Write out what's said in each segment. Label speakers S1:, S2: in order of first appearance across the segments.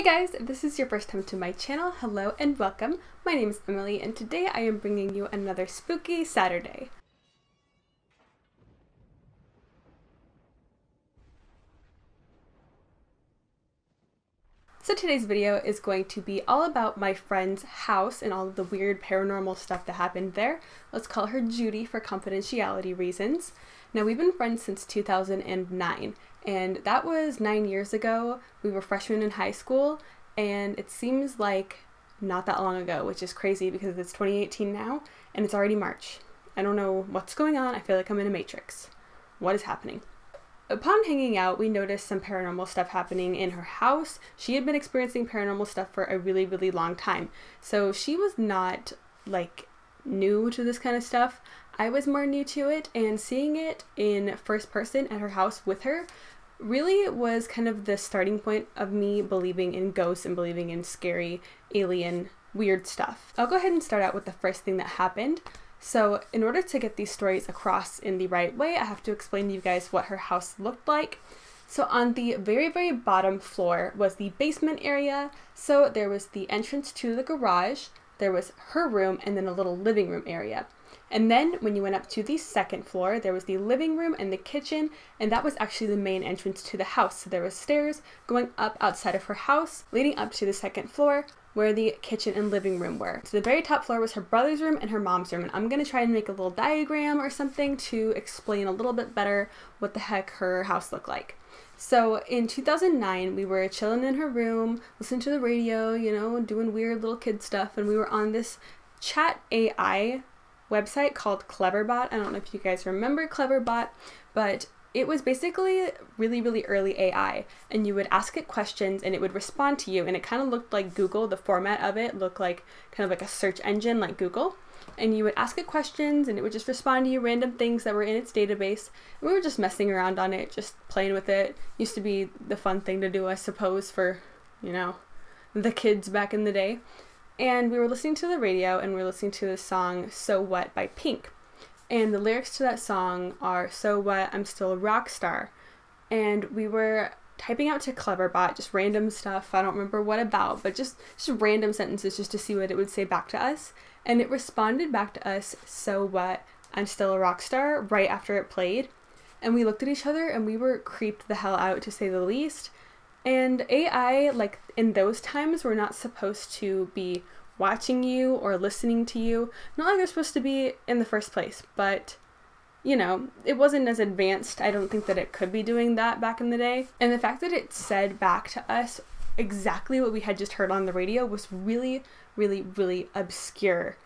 S1: guys, if this is your first time to my channel, hello and welcome. My name is Emily and today I am bringing you another spooky Saturday. So today's video is going to be all about my friend's house and all of the weird paranormal stuff that happened there. Let's call her Judy for confidentiality reasons. Now we've been friends since 2009 and that was 9 years ago. We were freshmen in high school and it seems like not that long ago, which is crazy because it's 2018 now and it's already March. I don't know what's going on. I feel like I'm in a matrix. What is happening? Upon hanging out, we noticed some paranormal stuff happening in her house. She had been experiencing paranormal stuff for a really, really long time. So she was not like new to this kind of stuff. I was more new to it, and seeing it in first person at her house with her really was kind of the starting point of me believing in ghosts and believing in scary, alien, weird stuff. I'll go ahead and start out with the first thing that happened. So in order to get these stories across in the right way, I have to explain to you guys what her house looked like. So on the very, very bottom floor was the basement area. So there was the entrance to the garage, there was her room, and then a little living room area. And then when you went up to the second floor, there was the living room and the kitchen, and that was actually the main entrance to the house. So there was stairs going up outside of her house, leading up to the second floor, where the kitchen and living room were. So the very top floor was her brother's room and her mom's room, and I'm gonna try and make a little diagram or something to explain a little bit better what the heck her house looked like. So in 2009, we were chilling in her room, listening to the radio, you know, doing weird little kid stuff, and we were on this chat AI website called Cleverbot. I don't know if you guys remember Cleverbot, but it was basically really, really early AI, and you would ask it questions and it would respond to you, and it kind of looked like Google. The format of it looked like kind of like a search engine like Google, and you would ask it questions and it would just respond to you random things that were in its database, and we were just messing around on it, just playing with it. Used to be the fun thing to do, I suppose, for, you know, the kids back in the day. And we were listening to the radio and we were listening to the song So What by Pink. And the lyrics to that song are, "So what, I'm still a rock star." And we were typing out to Cleverbot just random stuff, I don't remember what about, but just random sentences just to see what it would say back to us. And it responded back to us, "So what, I'm still a rock star," right after it played. And we looked at each other and we were creeped the hell out, to say the least. And AI, like in those times, were not supposed to be watching you or listening to you. Not like they're supposed to be in the first place, but you know, it wasn't as advanced. I don't think that it could be doing that back in the day. And the fact that it said back to us exactly what we had just heard on the radio was really, really, really obscure.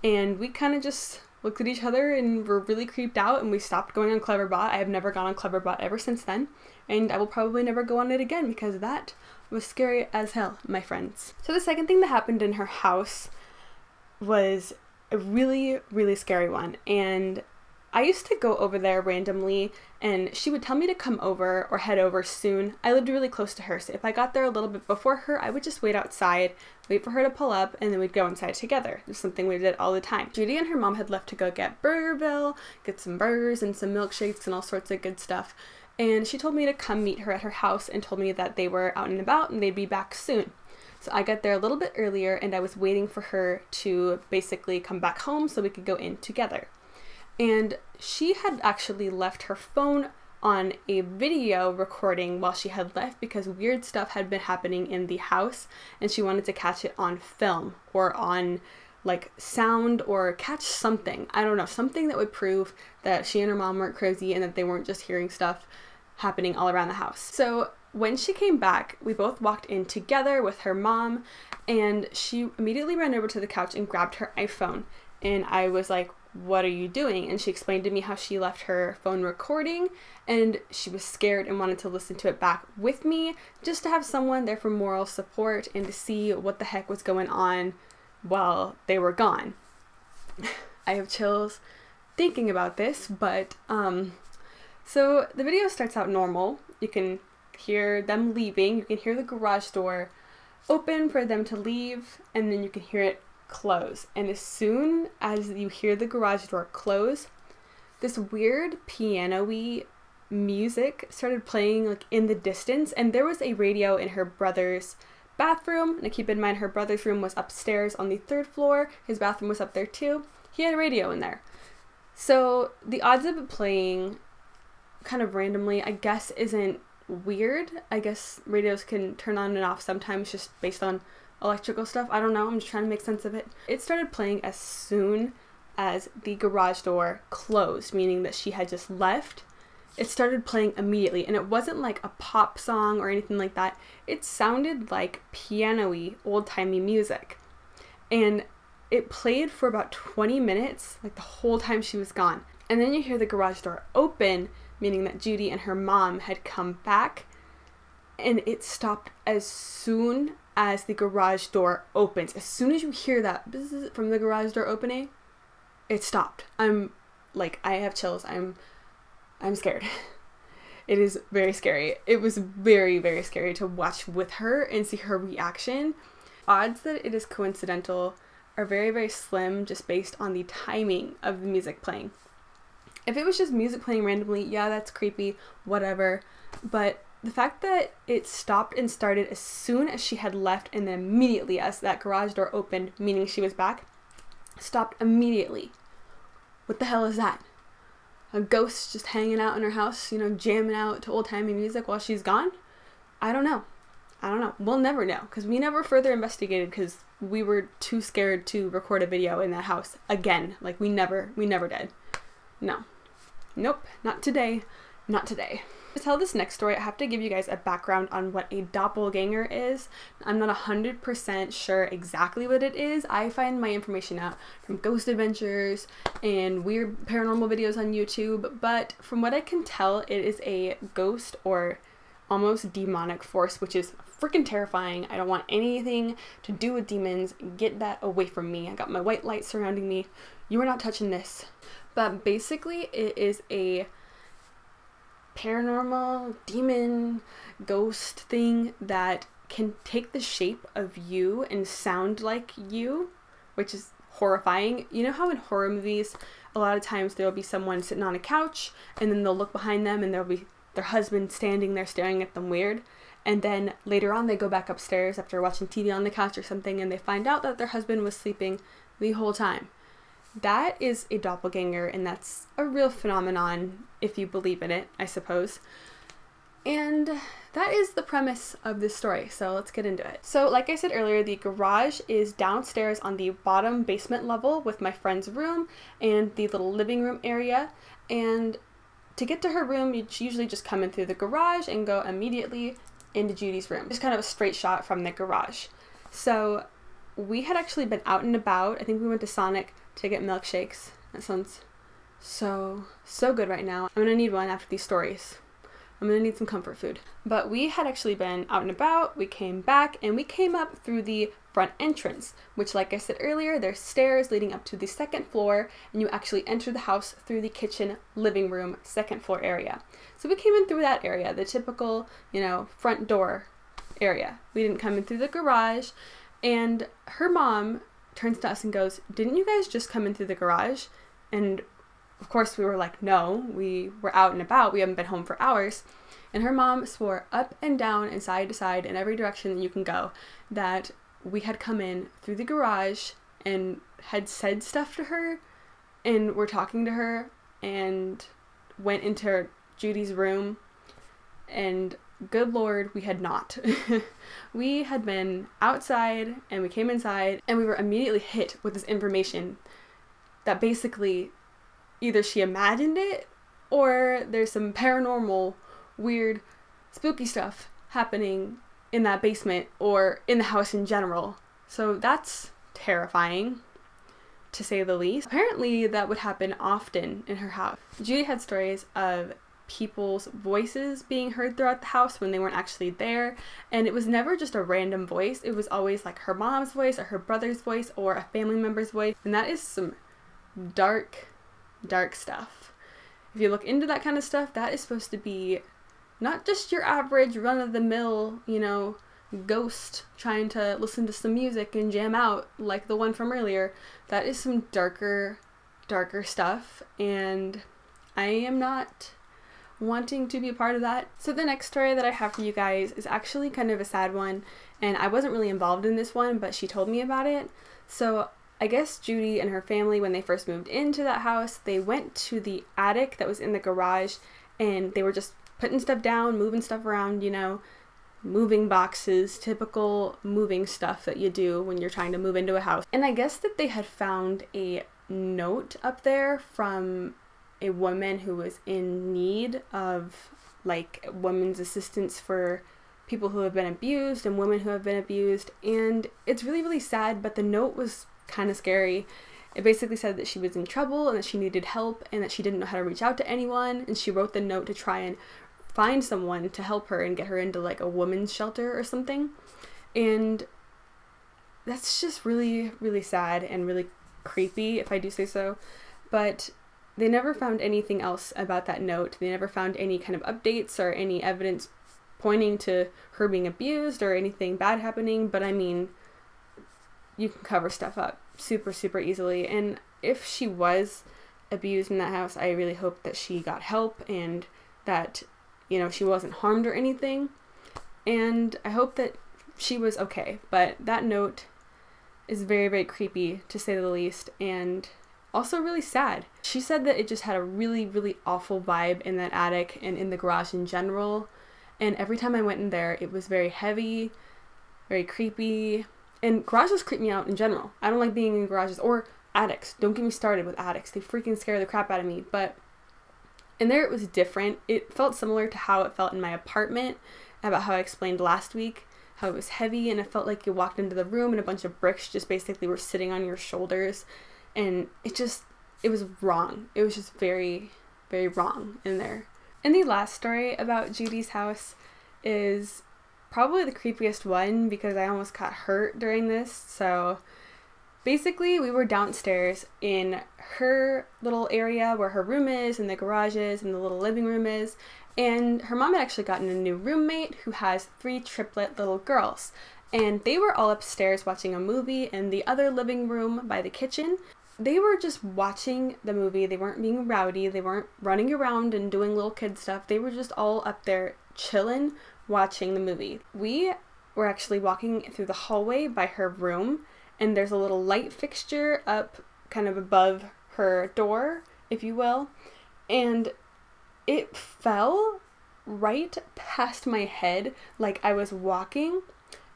S1: And we kind of just looked at each other and were really creeped out, and we stopped going on Cleverbot. I have never gone on Cleverbot ever since then, and I will probably never go on it again because that was scary as hell, my friends. So the second thing that happened in her house was a really, really scary one, and I used to go over there randomly and she would tell me to come over or head over soon. I lived really close to her, so if I got there a little bit before her, I would just wait outside, wait for her to pull up, and then we'd go inside together. It was something we did all the time. Judy and her mom had left to go get Burgerville, get some burgers and some milkshakes and all sorts of good stuff. And she told me to come meet her at her house and told me that they were out and about and they'd be back soon. So I got there a little bit earlier and I was waiting for her to basically come back home so we could go in together. And she had actually left her phone on a video recording while she had left because weird stuff had been happening in the house and she wanted to catch it on film or on like sound or catch something. I don't know, something that would prove that she and her mom weren't crazy and that they weren't just hearing stuff happening all around the house. So when she came back, we both walked in together with her mom, and she immediately ran over to the couch and grabbed her iPhone. And I was like, "What are you doing?" And she explained to me how she left her phone recording and she was scared and wanted to listen to it back with me just to have someone there for moral support and to see what the heck was going on while they were gone. I have chills thinking about this, but so the video starts out normal. You can hear them leaving, you can hear the garage door open for them to leave, and then you can hear it close. And as soon as you hear the garage door close, this weird piano-y music started playing like in the distance, and there was a radio in her brother's bathroom. Now keep in mind her brother's room was upstairs on the 3rd floor. His bathroom was up there too. He had a radio in there. So the odds of it playing kind of randomly, I guess, isn't weird. I guess radios can turn on and off sometimes just based on electrical stuff. I don't know. I'm just trying to make sense of it. It started playing as soon as the garage door closed, meaning that she had just left. It started playing immediately, and it wasn't like a pop song or anything like that. It sounded like piano-y, old-timey music. And it played for about 20 minutes, like the whole time she was gone. And then you hear the garage door open, meaning that Judy and her mom had come back, and it stopped as soon as the garage door opens. As soon as you hear that bzzz from the garage door opening, it stopped. I'm like, I have chills. I'm scared. It is very scary. It was very, very scary to watch with her and see her reaction. Odds that it is coincidental are very, very slim just based on the timing of the music playing. If it was just music playing randomly, yeah, that's creepy, whatever. But the fact that it stopped and started as soon as she had left and then immediately as that garage door opened, meaning she was back, stopped immediately. What the hell is that? A ghost just hanging out in her house, you know, jamming out to old-timey music while she's gone? I don't know. We'll never know, because we never further investigated because we were too scared to record a video in that house again. Like, we never did. No. Nope. Not today. Not today. To tell this next story, I have to give you guys a background on what a doppelganger is. I'm not 100% sure exactly what it is. I find my information out from Ghost Adventures and weird paranormal videos on YouTube, but from what I can tell, it is a ghost or almost demonic force, which is freaking terrifying. I don't want anything to do with demons. Get that away from me. I got my white light surrounding me. You are not touching this. But basically, it is a paranormal demon ghost thing that can take the shape of you and sound like you, which is horrifying. You know how in horror movies a lot of times there will be someone sitting on a couch and then they'll look behind them and there'll be their husband standing there staring at them weird, and then later on they go back upstairs after watching TV on the couch or something and they find out that their husband was sleeping the whole time. That is a doppelganger, and that's a real phenomenon if you believe in it, I suppose. And that is the premise of this story, so let's get into it. So like I said earlier, the garage is downstairs on the bottom basement level with my friend's room and the little living room area. And to get to her room, you usually just come in through the garage and go immediately into Judy's room. Just kind of a straight shot from the garage. So we had actually been out and about. I think we went to Sonic to get milkshakes. That sounds so good right now. I'm gonna need one after these stories. I'm gonna need some comfort food. But we had actually been out and about, we came back, and we came up through the front entrance, which, like I said earlier, there's stairs leading up to the 2nd floor, and you actually enter the house through the kitchen, living room, 2nd floor area. So we came in through that area, the typical, you know, front door area. We didn't come in through the garage, and her mom turns to us and goes, "Didn't you guys just come in through the garage?" And of course we were like, no, we were out and about. We haven't been home for hours. And her mom swore up and down and side to side in every direction that you can go that we had come in through the garage and had said stuff to her and were talking to her and went into Judy's room. And good Lord, we had not. We had been outside and we came inside and we were immediately hit with this information that basically either she imagined it or there's some paranormal, weird, spooky stuff happening in that basement or in the house in general. So that's terrifying, to say the least. Apparently that would happen often in her house. Judy had stories of people's voices being heard throughout the house when they weren't actually there, and it was never just a random voice. It was always like her mom's voice or her brother's voice or a family member's voice, and that is some dark stuff. If you look into that kind of stuff, that is supposed to be not just your average run-of-the-mill, you know, ghost trying to listen to some music and jam out like the one from earlier. That is some darker stuff, and I am not wanting to be a part of that. So the next story that I have for you guys is actually kind of a sad one, and I wasn't really involved in this one, but she told me about it. So I guess Judy and her family, when they first moved into that house, they went to the attic that was in the garage, and they were just putting stuff down, moving stuff around, you know, moving boxes, typical moving stuff that you do when you're trying to move into a house. And I guess that they had found a note up there from a woman who was in need of like women's assistance for people who have been abused and women who have been abused. And it's really, really sad, but the note was kind of scary. It basically said that she was in trouble and that she needed help and that she didn't know how to reach out to anyone, and she wrote the note to try and find someone to help her and get her into like a women's shelter or something. And that's just really, really sad and really creepy, if I do say so. But they never found anything else about that note. They never found any kind of updates or any evidence pointing to her being abused or anything bad happening. But I mean, you can cover stuff up super, super easily. And if she was abused in that house, I really hope that she got help and that, you know, she wasn't harmed or anything. And I hope that she was okay. But that note is very, very creepy, to say the least, and also really sad. She said that it just had a really, really awful vibe in that attic and in the garage in general. And every time I went in there, it was very heavy, very creepy. And garages creep me out in general. I don't like being in garages or attics. Don't get me started with attics. They freaking scare the crap out of me. But in there it was different. It felt similar to how it felt in my apartment, about how I explained last week, how it was heavy and it felt like you walked into the room and a bunch of bricks just basically were sitting on your shoulders. And it was wrong. It was just very, very wrong in there. And the last story about Judy's house is probably the creepiest one because I almost got hurt during this. So basically we were downstairs in her little area where her room is and the garage is and the little living room is. And her mom had actually gotten a new roommate who has 3 triplet little girls. And they were all upstairs watching a movie in the other living room by the kitchen. They were just watching the movie. They weren't being rowdy. They weren't running around and doing little kid stuff. They were just all up there chilling, watching the movie. We were actually walking through the hallway by her room, and there's a little light fixture up kind of above her door, if you will. And it fell right past my head like I was walking,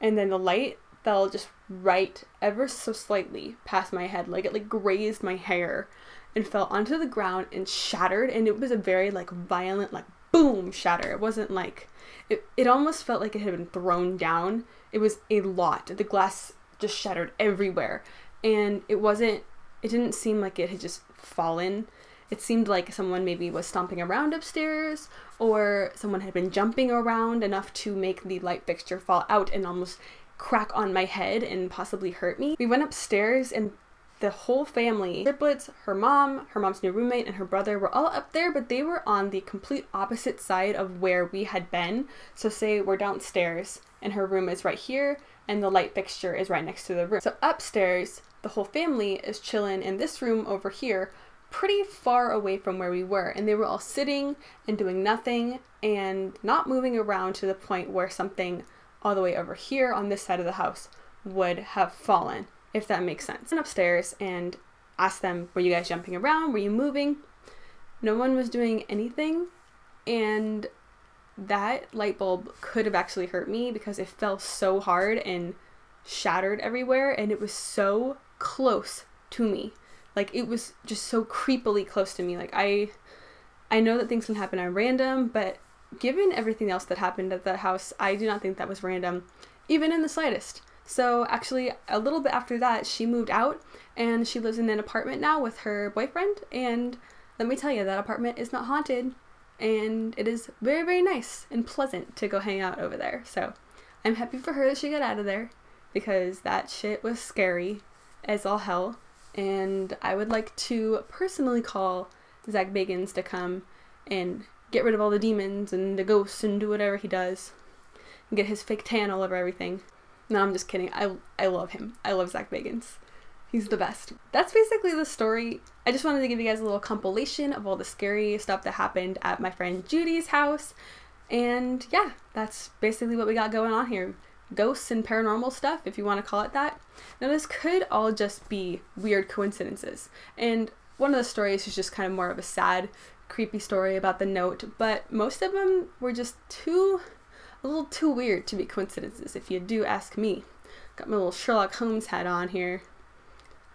S1: and then the light fell just right ever so slightly past my head, like it like grazed my hair and fell onto the ground and shattered. And it was a very like violent like boom shatter. It wasn't like it almost felt like it had been thrown down. It was a lot. The glass just shattered everywhere, and it didn't seem like it had just fallen. It seemed like someone maybe was stomping around upstairs, or someone had been jumping around enough to make the light fixture fall out and almost crack on my head and possibly hurt me. We went upstairs and the whole family, triplets, her mom's new roommate, and her brother were all up there, but they were on the complete opposite side of where we had been. So say we're downstairs and her room is right here and the light fixture is right next to the room. So upstairs, the whole family is chilling in this room over here, pretty far away from where we were, and they were all sitting and doing nothing and not moving around to the point where something all the way over here on this side of the house would have fallen, if that makes sense. I went upstairs and asked them, were you guys jumping around? Were you moving? No one was doing anything, and that light bulb could have actually hurt me because it fell so hard and shattered everywhere, and it was so close to me. Like, it was just so creepily close to me. Like, I know that things can happen at random, but given everything else that happened at the house, I do not think that was random, even in the slightest. So actually, a little bit after that, she moved out, and she lives in an apartment now with her boyfriend, and let me tell you, that apartment is not haunted, and it is very, very nice and pleasant to go hang out over there. So I'm happy for her that she got out of there, because that shit was scary as all hell. And I would like to personally call Zach Bagans to come and get rid of all the demons and the ghosts and do whatever he does and get his fake tan all over everything. No, I'm just kidding. I love him. I love Zach Bagans. He's the best. That's basically the story. I just wanted to give you guys a little compilation of all the scary stuff that happened at my friend Judy's house. And yeah, that's basically what we got going on here. ghosts and paranormal stuff, if you want to call it that. Now this could all just be weird coincidences, and one of the stories is just kind of more of a sad, creepy story about the note, but most of them were just a little too weird to be coincidences, if you do ask me. Got my little Sherlock Holmes hat on here.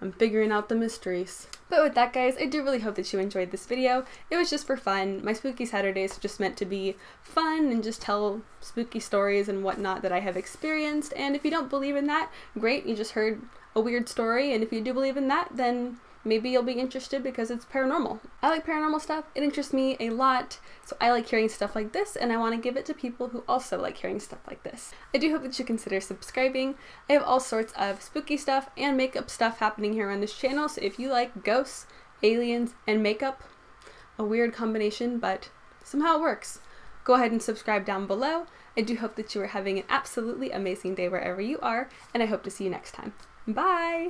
S1: I'm figuring out the mysteries. But with that, guys, I do really hope that you enjoyed this video. It was just for fun. My Spooky Saturdays are just meant to be fun and just tell spooky stories and whatnot that I have experienced. And if you don't believe in that, great, you just heard a weird story. And if you do believe in that, then maybe you'll be interested because it's paranormal. I like paranormal stuff. It interests me a lot. So I like hearing stuff like this, and I want to give it to people who also like hearing stuff like this. I do hope that you consider subscribing. I have all sorts of spooky stuff and makeup stuff happening here on this channel, so if you like ghosts, aliens, and makeup, a weird combination, but somehow it works, go ahead and subscribe down below. I do hope that you are having an absolutely amazing day wherever you are, and I hope to see you next time. Bye!